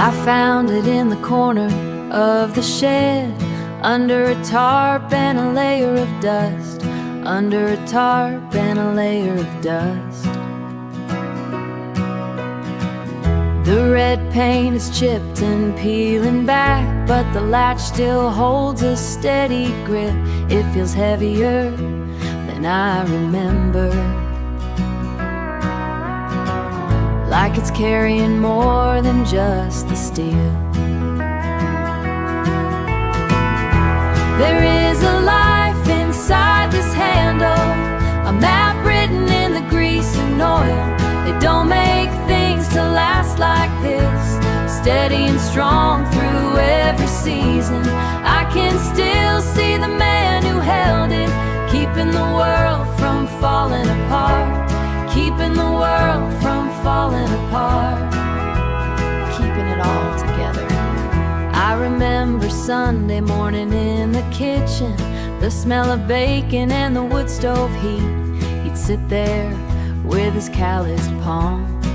I found it in the corner of the shed, under a tarp and a layer of dust, under a tarp and a layer of dust. The red paint is chipped and peeling back, but the latch still holds a steady grip. It feels heavier than I remember, like it's carrying more than just the steel. There is a life inside this handle, a map written in the grease and oil. They don't make things to last like this, steady and strong through every season. I can still see the man who held it, keeping the world from falling apart, keeping the world from falling apart, keeping it all together. I remember Sunday morning in the kitchen, the smell of bacon and the wood stove heat. He'd sit there with his calloused palms,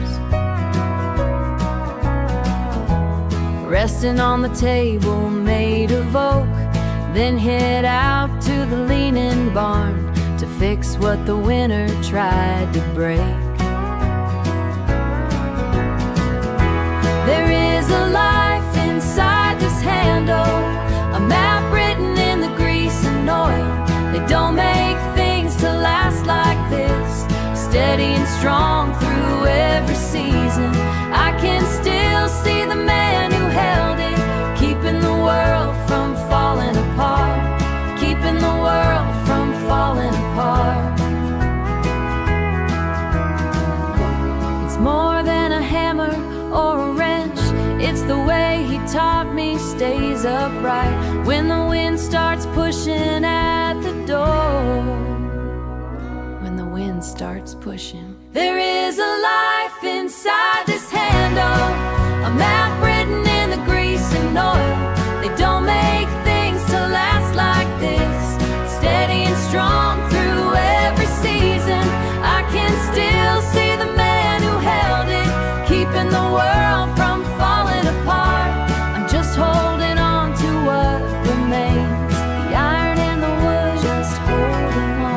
resting on the table made of oak, then head out to the leaning barn to fix what the winter tried to break. There is a life inside this handle, a map written in the grease and oil. They don't make things to last like this, steady and strong through every season. I can still see the man who held it, keeping the world from falling apart, keeping the world from falling apart. It's more than a hammer or a wrench, it's the way he taught me stays upright when the wind starts pushing at the door. When the wind starts pushing, there is a life inside this handle, a map written in the grease and oil. They don't make things to last like this, steady and strong through every season. I can still see the man who held it, keeping the world from falling apart. I'm just holding on to what remains, the iron and the wood, just holding on.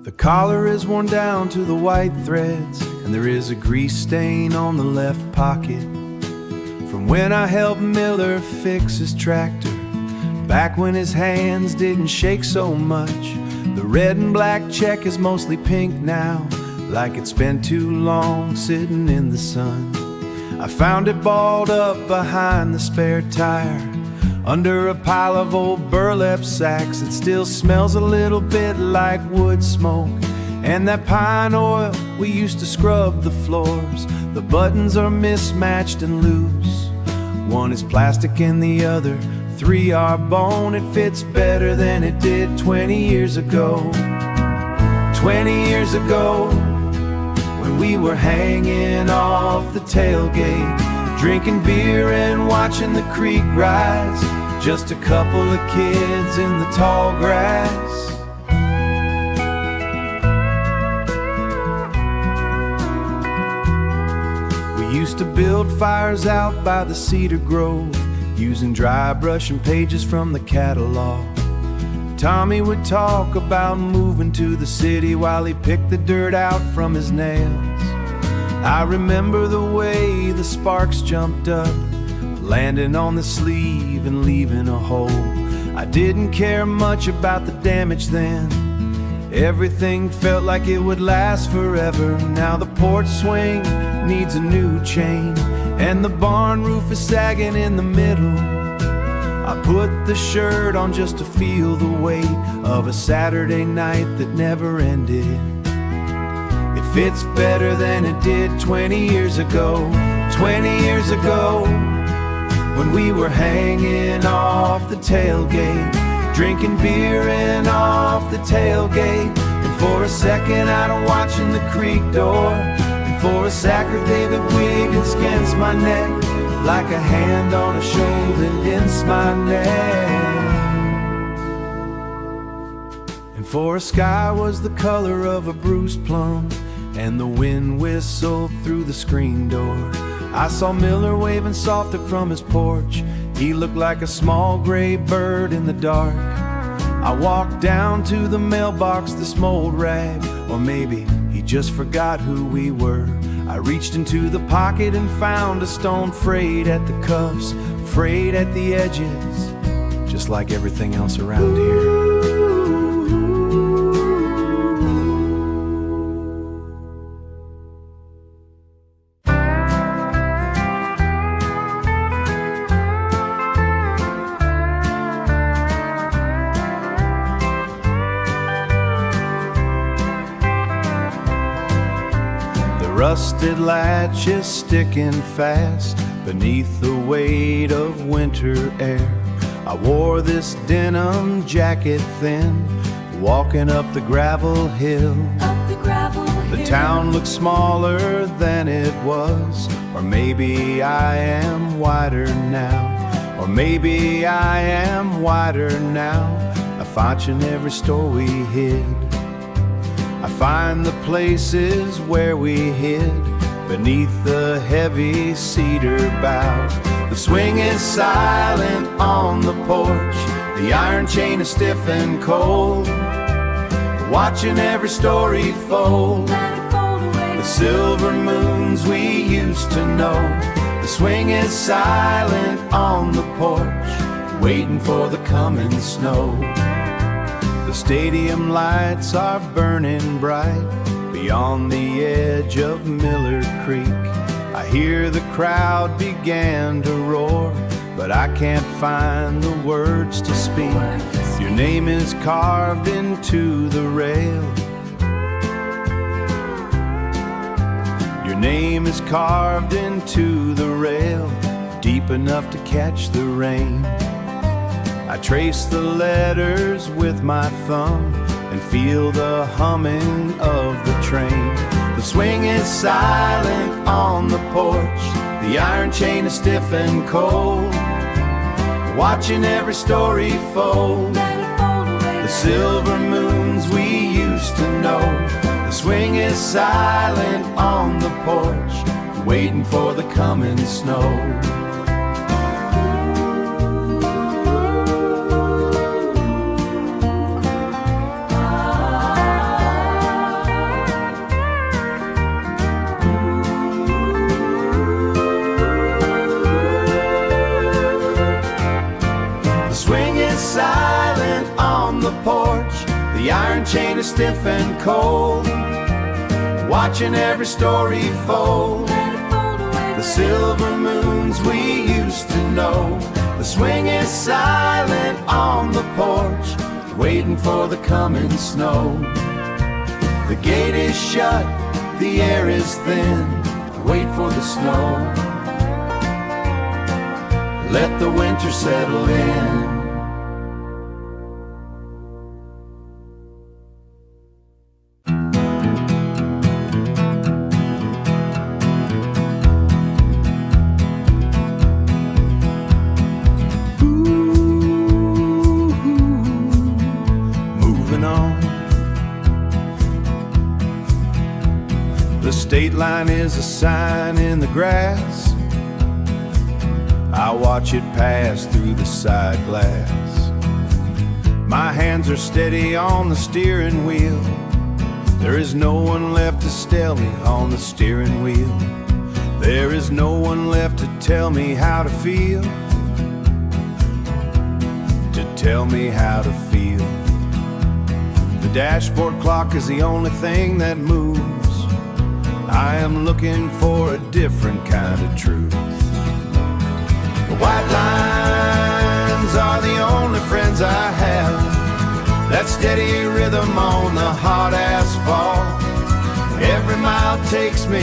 The collar is worn down to the white threads, and there is a grease stain on the left pocket from when I helped Miller fix his tractor, back when his hands didn't shake so much. The red and black check is mostly pink now, like it's been too long sitting in the sun. I found it balled up behind the spare tire, under a pile of old burlap sacks. It still smells a little bit like wood smoke and that pine oil we used to scrub the floors. The buttons are mismatched and loose, one is plastic and the other 3 are bone. It fits better than it did 20 years ago. 20 years ago, when we were hanging off the tailgate, drinking beer and watching the creek rise, just a couple of kids in the tall grass. We used to build fires out by the cedar grove, using dry brush and pages from the catalog. Tommy would talk about moving to the city while he picked the dirt out from his nails. I remember the way the sparks jumped up, landing on the sleeve and leaving a hole. I didn't care much about the damage then, everything felt like it would last forever. Now the porch swing needs a new chain, and the barn roof is sagging in the middle. I put the shirt on just to feel the weight of a Saturday night that never ended. It fits better than it did 20 years ago. 20 years ago, when we were hanging off the tailgate, drinking beer and off the tailgate. And for a second out of watching the creek door, for a sacker David Wiggins against my neck, like a hand on a shoulder against my neck. And for a sky was the color of a bruised plum, and the wind whistled through the screen door. I saw Miller waving softly from his porch. He looked like a small gray bird in the dark. I walked down to the mailbox, this mold rag, or maybe he just forgot who we were. I reached into the pocket and found a stone frayed at the cuffs, frayed at the edges, just like everything else around here. Rusted latch is sticking fast beneath the weight of winter air. I wore this denim jacket thin, walking up the gravel hill. The town looks smaller than it was, or maybe I am wider now, or maybe I am wider now. I find you in every store we hid. I find the places where we hid beneath the heavy cedar boughs. The swing is silent on the porch, the iron chain is stiff and cold, watching every story fold. The silver moons we used to know. The swing is silent on the porch, waiting for the coming snow. The stadium lights are burning bright beyond the edge of Miller Creek. I hear the crowd began to roar, but I can't find the words to speak. Your name is carved into the rail. Your name is carved into the rail, deep enough to catch the rain. I trace the letters with my thumb and feel the humming of the train. The swing is silent on the porch, the iron chain is stiff and cold, watching every story fold. The silver moons we used to know. The swing is silent on the porch, waiting for the coming snow. The iron chain is stiff and cold, watching every story fold. The silver moons we used to know. The swing is silent on the porch, waiting for the coming snow. The gate is shut, the air is thin, wait for the snow. Let the winter settle in. State line is a sign in the grass. I watch it pass through the side glass. My hands are steady on the steering wheel. There is no one left to steal me on the steering wheel. There is no one left to tell me how to feel. To tell me how to feel. The dashboard clock is the only thing that moves. I am looking for a different kind of truth. The white lines are the only friends I have. That steady rhythm on the hard asphalt. Every mile takes me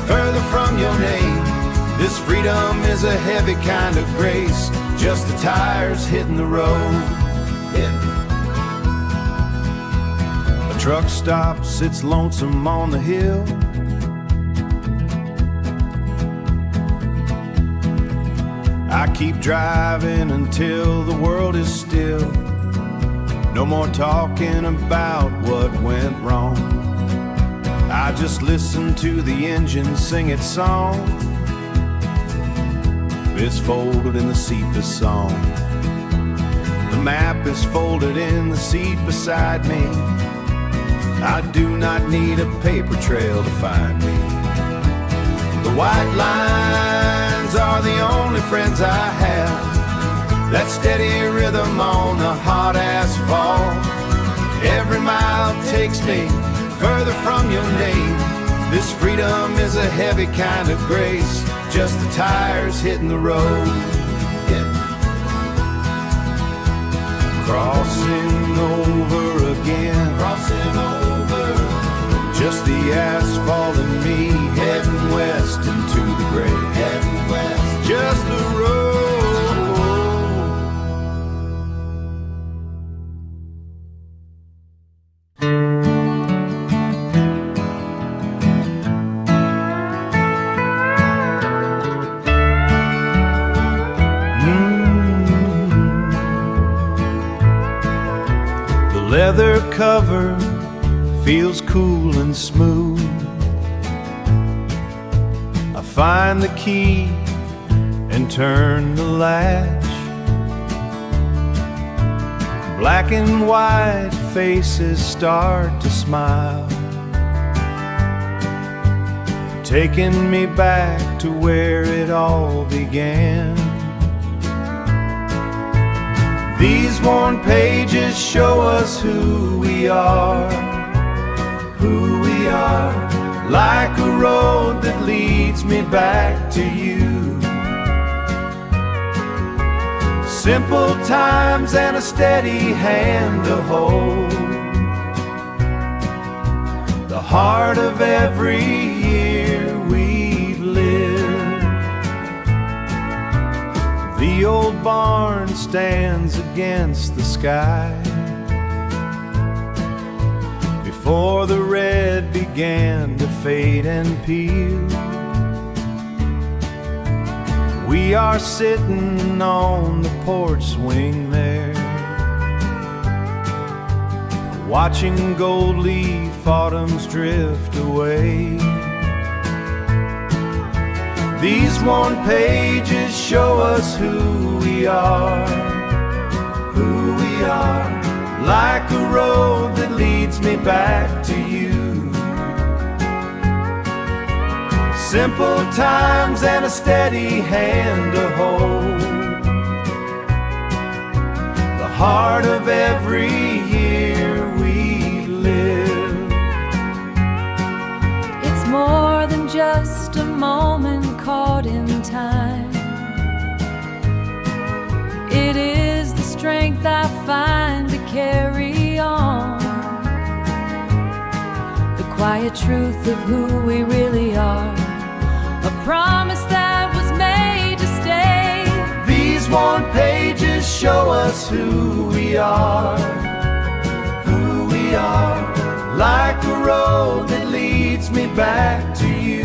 further from your name. This freedom is a heavy kind of grace, just the tires hitting the road. A truck stop sits lonesome on the hill. I keep driving until the world is still. No more talking about what went wrong. I just listen to the engine sing its song. It's folded in the seat beside. The map is folded in the seat beside me. I do not need a paper trail to find me. The white lines are the only friends I have. That steady rhythm on the hot asphalt. Every mile takes me further from your name. This freedom is a heavy kind of grace. Just the tires hitting the road. Yeah. Crossing over again. Crossing over. Just the asphalt and me heading west into the gray. Heading west. Just the road. Leather cover feels cool and smooth. I find the key and turn the latch. Black and white faces start to smile, taking me back to where it all began. These worn pages show us who we are, like a road that leads me back to you. Simple times and a steady hand to hold, the heart of every year we've lived. The old barn stands against the sky before the red began to fade and peel. We are sitting on the porch swing there, watching gold leaf autumns drift away. These worn pages show us who we are, like a road that leads me back to you. Simple times and a steady hand to hold, the heart of every year we've lived. It's more than just a moment caught in time. It is the strength I find to carry on, the quiet truth of who we really are, a promise that was made to stay. These worn pages show us who we are, like a road that leads me back to you.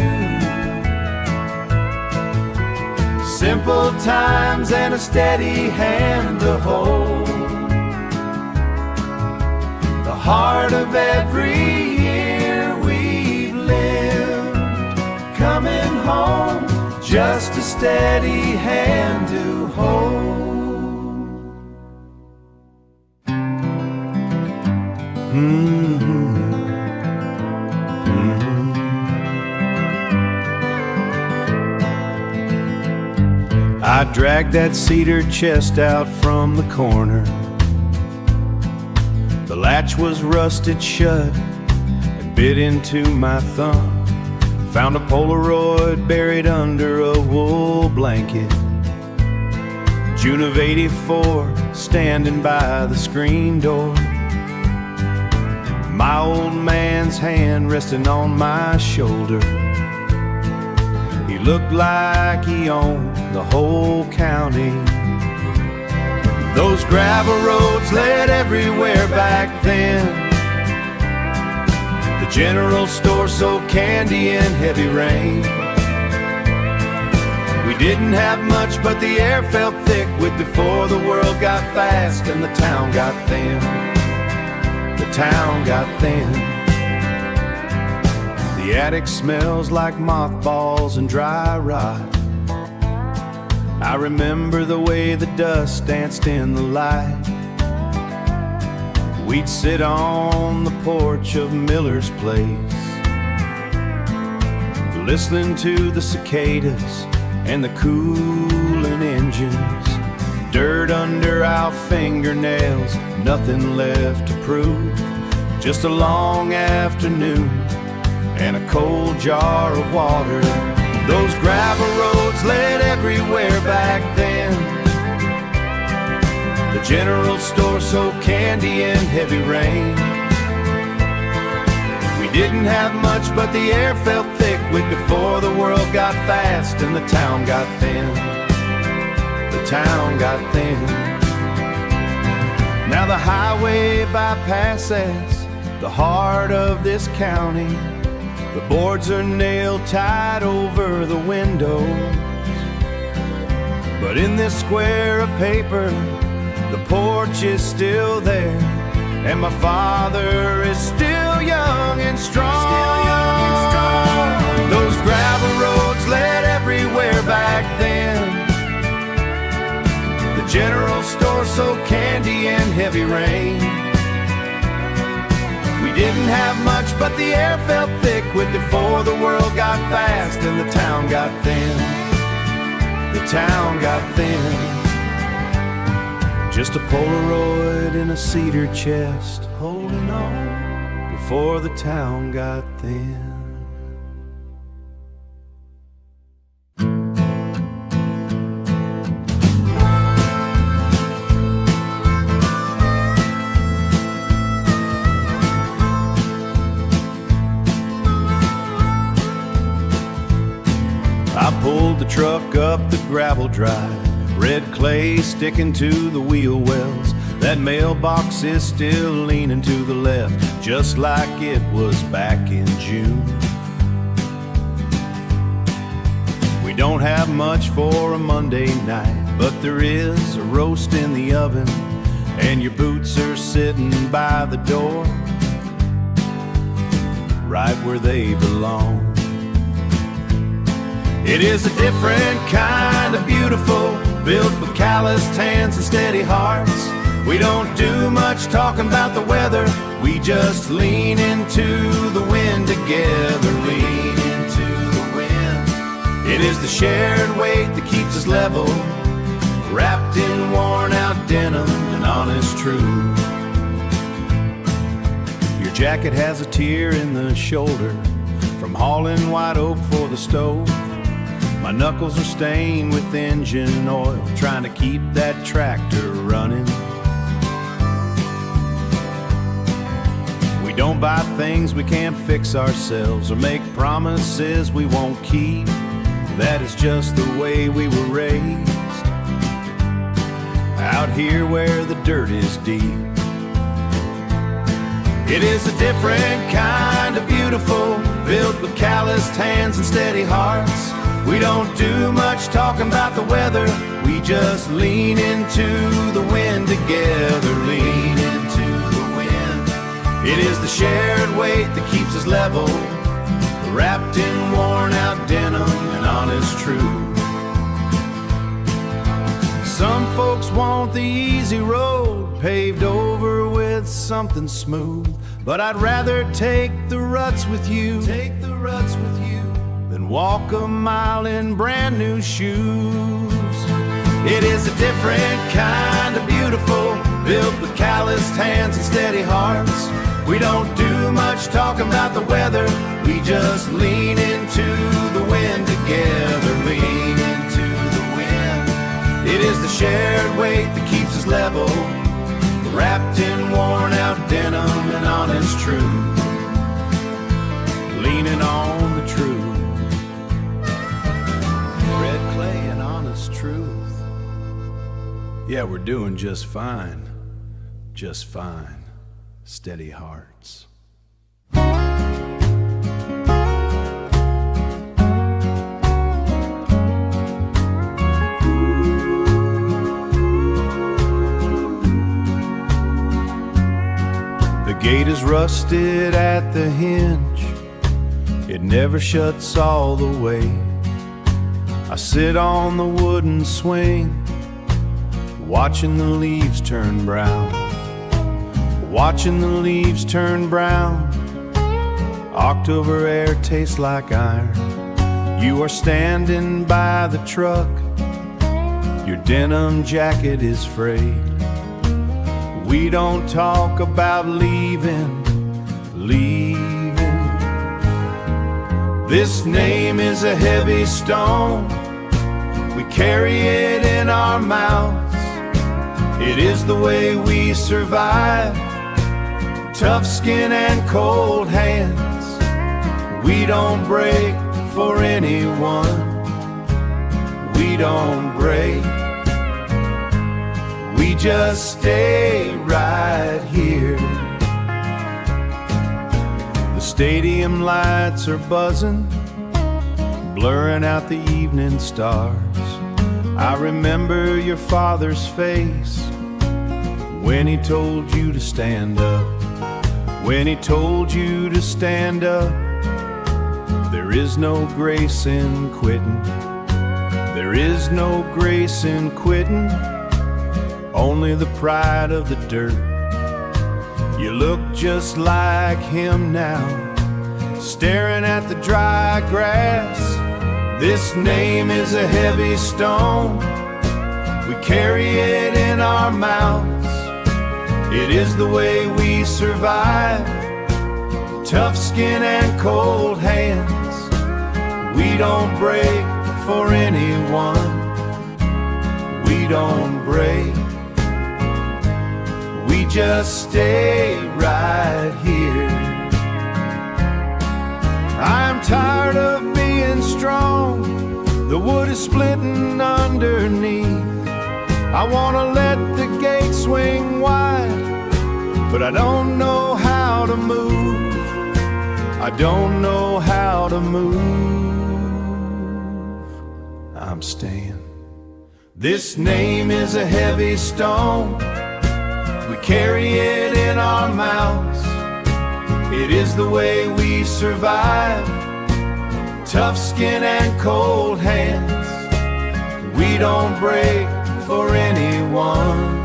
Simple times and a steady hand to hold, the heart of every year we've lived. Coming home, just a steady hand to hold. I dragged that cedar chest out from the corner. The latch was rusted shut and bit into my thumb. Found a Polaroid buried under a wool blanket. June of '84, standing by the screen door. My old man's hand resting on my shoulder. He looked like he owned the whole county. Those gravel roads led everywhere back then. The general store sold candy in heavy rain. We Didn't have much, but the air felt thick with before the world got fast and the town got thin. The town got thin. The attic smells like mothballs and dry rot. I remember the way the dust danced in the light. We'd sit on the porch of Miller's place, listening to the cicadas and the cooling engines. Dirt under our fingernails, nothing left to prove. Just a long afternoon and a cold jar of water. Those gravel roads led everywhere back then. The general store sold candy in heavy rain. We didn't have much, but the air felt thick with before the world got fast and the town got thin. The town got thin. Now the highway bypasses the heart of this county. The boards are nailed tight over the windows, but in this square of paper, the porch is still there, and my father is still young and strong. Still young and strong. Those gravel roads led everywhere back then. The general store sold candy in heavy rain. We didn't have much, but the air felt thick with before the world got fast and the town got thin. The town got thin. Just a Polaroid in a cedar chest, holding on before the town got thin. I pulled the truck up the gravel drive, red clay sticking to the wheel wells. That mailbox is still leaning to the left, just like it was back in June. We don't have much for a Monday night, but there is a roast in the oven, and your boots are sitting by the door, right where they belong. It is a different kind of beautiful, built with calloused hands and steady hearts. We don't do much talking about the weather, we just lean into the wind together, lean into the wind. It is the shared weight that keeps us level, wrapped in worn out denim and honest truth. Your jacket has a tear in the shoulder from hauling white oak for the stove. My knuckles are stained with engine oil, trying to keep that tractor running. We don't buy things we can't fix ourselves, or make promises we won't keep. That is just the way we were raised, out here where the dirt is deep. It is a different kind of beautiful, built with calloused hands and steady hearts. We don't do much talking about the weather, we just lean into the wind together, lean into the wind. It is the shared weight that keeps us level, wrapped in worn out denim and honest truth. Some folks want the easy road, paved over with something smooth, but I'd rather take the ruts with you, take the ruts with you, than walk a mile in brand new shoes. It is a different kind of beautiful, built with calloused hands and steady hearts. We don't do much talking about the weather, we just lean into the wind together, lean into the wind. It is the shared weight that keeps us level, wrapped in worn out denim and honest truth, leaning on the truth. Red clay and honest truth. Yeah, we're doing just fine. Just fine. Steady hearts. rusted at the hinge, it never shuts all the way. I sit on the wooden swing, watching the leaves turn brown, watching the leaves turn brown. October air tastes like iron. You are standing by the truck, your denim jacket is frayed. We don't talk about leaving. This name is a heavy stone, we carry it in our mouths. It is the way we survive, tough skin and cold hands. We don't break for anyone, we don't break. We just stay right here. The stadium lights are buzzing, blurring out the evening stars. I remember your father's face when he told you to stand up, when he told you to stand up. There is no grace in quitting, there is no grace in quitting, only the pride of the dirt. You look just like him now, staring at the dry grass. This name is a heavy stone, we carry it in our mouths. It is the way we survive, tough skin and cold hands. We don't break for anyone, we don't break. We just stay right here. I'm tired of being strong, the wood is splitting underneath. I wanna let the gate swing wide, but I don't know how to move. I don't know how to move. I'm staying. This name is a heavy stone, we carry it in our mouths. It is the way we survive, tough skin and cold hands. We don't break for anyone.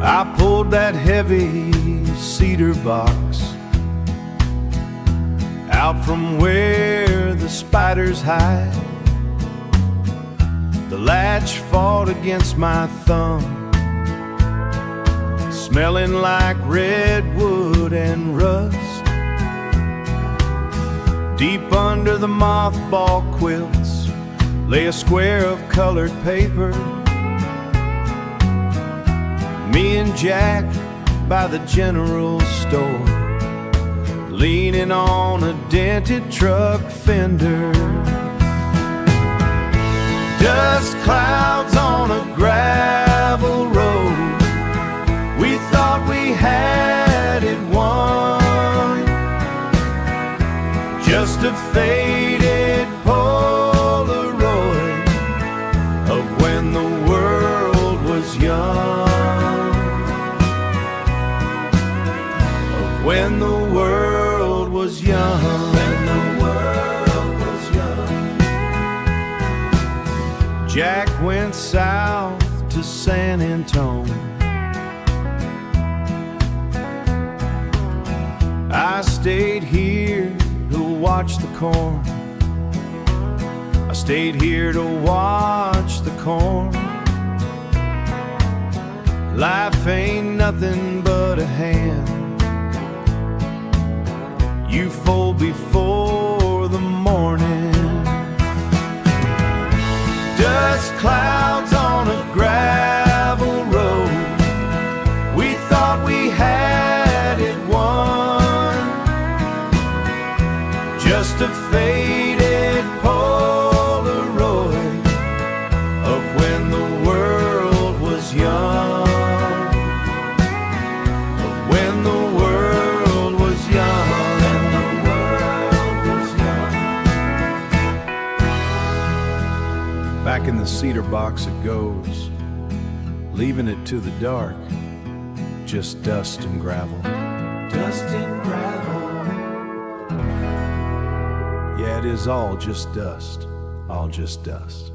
I pulled that heavy cedar box out from where the spiders hide. The latch fought against my thumb, smelling like redwood and rust. Deep under the mothball quilts lay a square of colored paper. Me and Jack by the general store, leaning on a dented truck fender. Dust clouds on a gravel road, we thought we had it won. Just a faded Polaroid of when the world was young. When the world was young. When the world was young. Jack went south to San Antone. I stayed here to watch the corn. I stayed here to watch the corn. Life ain't nothing but a hand you fold before the morning. Dust clouds on a gravel road, we thought we had it won. Just a faded Polaroid of when the world was young. Back in the cedar box it goes, leaving it to the dark, just dust and gravel. Dust and gravel. Yeah, it is all just dust, all just dust.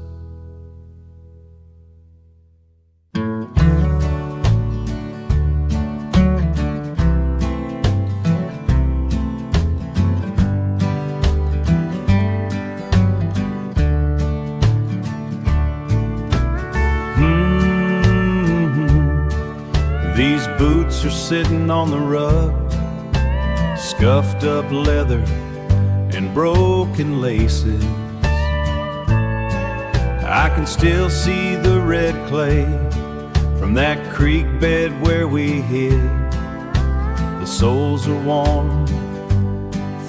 These boots are sitting on the rug, scuffed up leather and broken laces. I can still see the red clay from that creek bed where we hid. The soles are worn,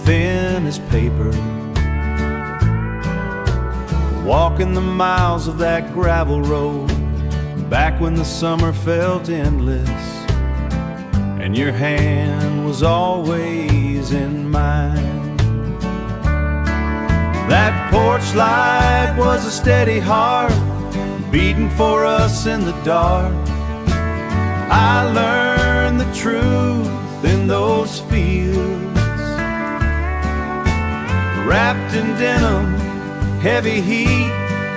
thin as paper. Walking the miles of that gravel road, back when the summer felt endless, and your hand was always in mine. That porch light was a steady heart, beating for us in the dark. I learned the truth in those fields, wrapped in denim, heavy heat.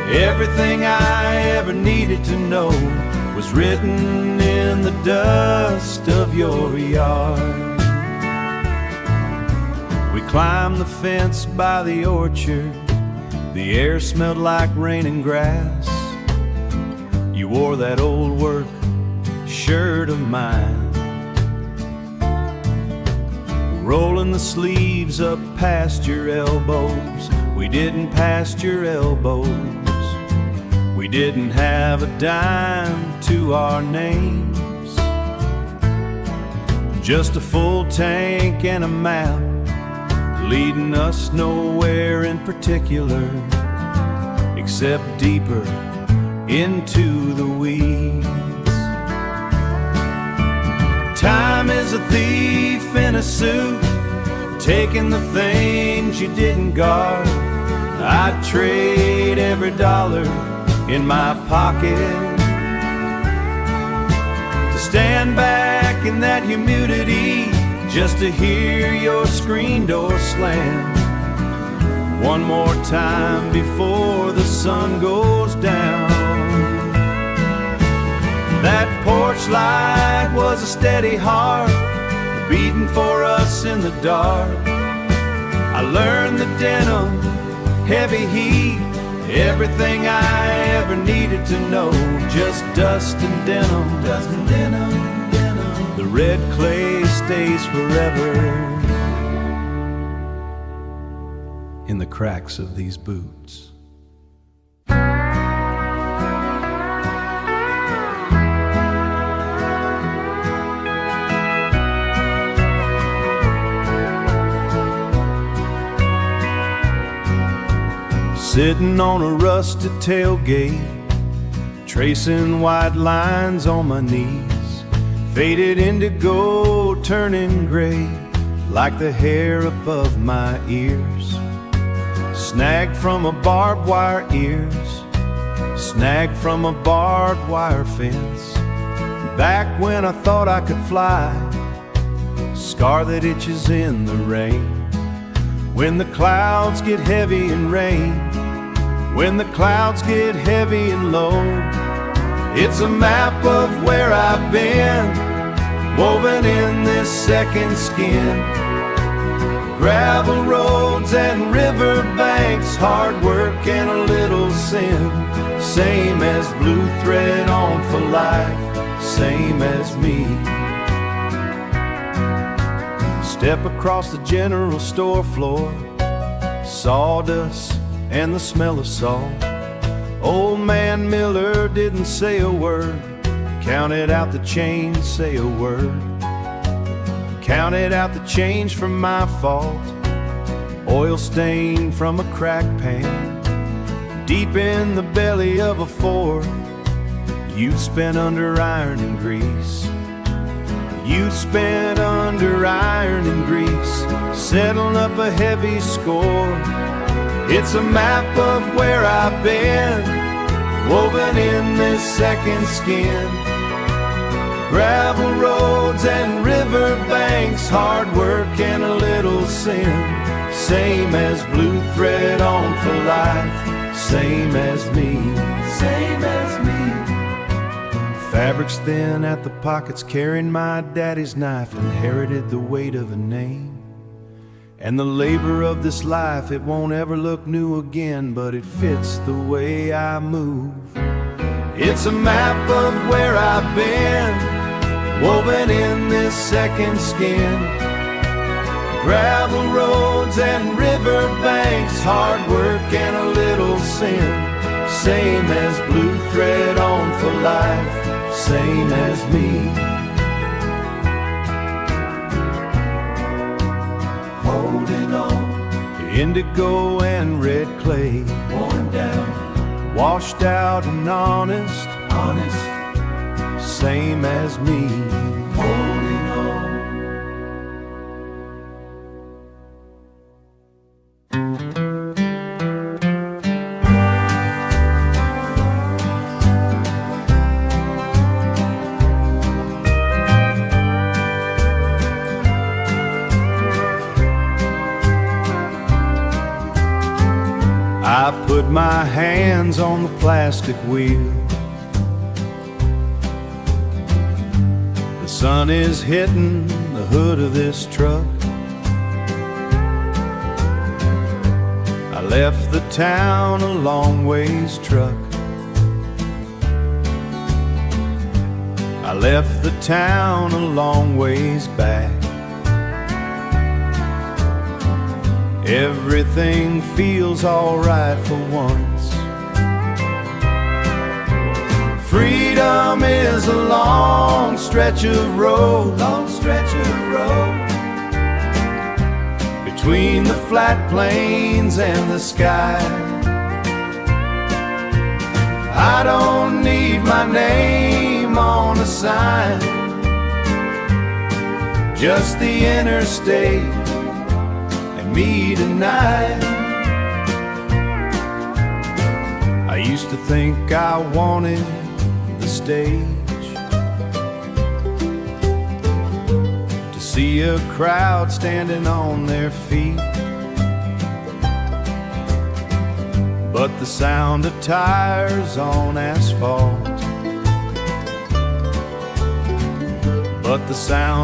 Everything I ever needed to know was written in the dust of your yard. We climbed the fence by the orchard. The air smelled like rain and grass. You wore that old work shirt of mine, rolling the sleeves up past your elbows. We didn't past your elbows. We didn't have a dime to our names, just a full tank and a map leading us nowhere in particular, except deeper into the weeds. Time is a thief in a suit, taking the things you didn't guard. I'd trade every dollar in my pocket to stand back in that humidity, just to hear your screen door slam one more time before the sun goes down. That porch light was a steady heart, beating for us in the dark. I learned the denim, heavy heat, everything I ever needed to know, just dust and denim, dust and denim, denim. The red clay stays forever in the cracks of these boots. Sitting on a rusted tailgate, tracing white lines on my knees, faded indigo turning gray like the hair above my ears, snagged from a barbed wire ears, snagged from a barbed wire fence. Back when I thought I could fly, scar that itches in the rain. When the clouds get heavy and rain, when the clouds get heavy and low, it's a map of where I've been, woven in this second skin. Gravel roads and river banks, hard work and a little sin, same as blue thread on for life, same as me. Step across the general store floor, sawdust and the smell of salt. Old man Miller didn't say a word, counted out the change, say a word. Counted out the change from my fault, oil stain from a crack pan, deep in the belly of a Ford. You'd spent under iron and grease, you'd spent under iron and grease, settling up a heavy score. It's a map of where I've been, woven in this second skin. Gravel roads and river banks, hard work and a little sin. Same as blue thread on for life, same as me, same as me. Fabric's thin at the pockets, carrying my daddy's knife, inherited the weight of a name. And the labor of this life, it won't ever look new again, but it fits the way I move. It's a map of where I've been, woven in this second skin. Gravel roads and river banks, hard work and a little sin. Same as blue thread on for life, same as me. Holding on to indigo and red clay, worn down, washed out and honest, honest, same as me. Holding on. I put my hands on the plastic wheel. The sun is hitting the hood of this truck. I left the town a long ways truck. I left the town a long ways back. Everything feels alright for once. Freedom is a long stretch of road, long stretch of road, between the flat plains and the sky. I don't need my name on a sign, just the interstate and me tonight. I used to think I wanted the stage, to see a crowd standing on their feet, but the sound of tires on asphalt, but the sound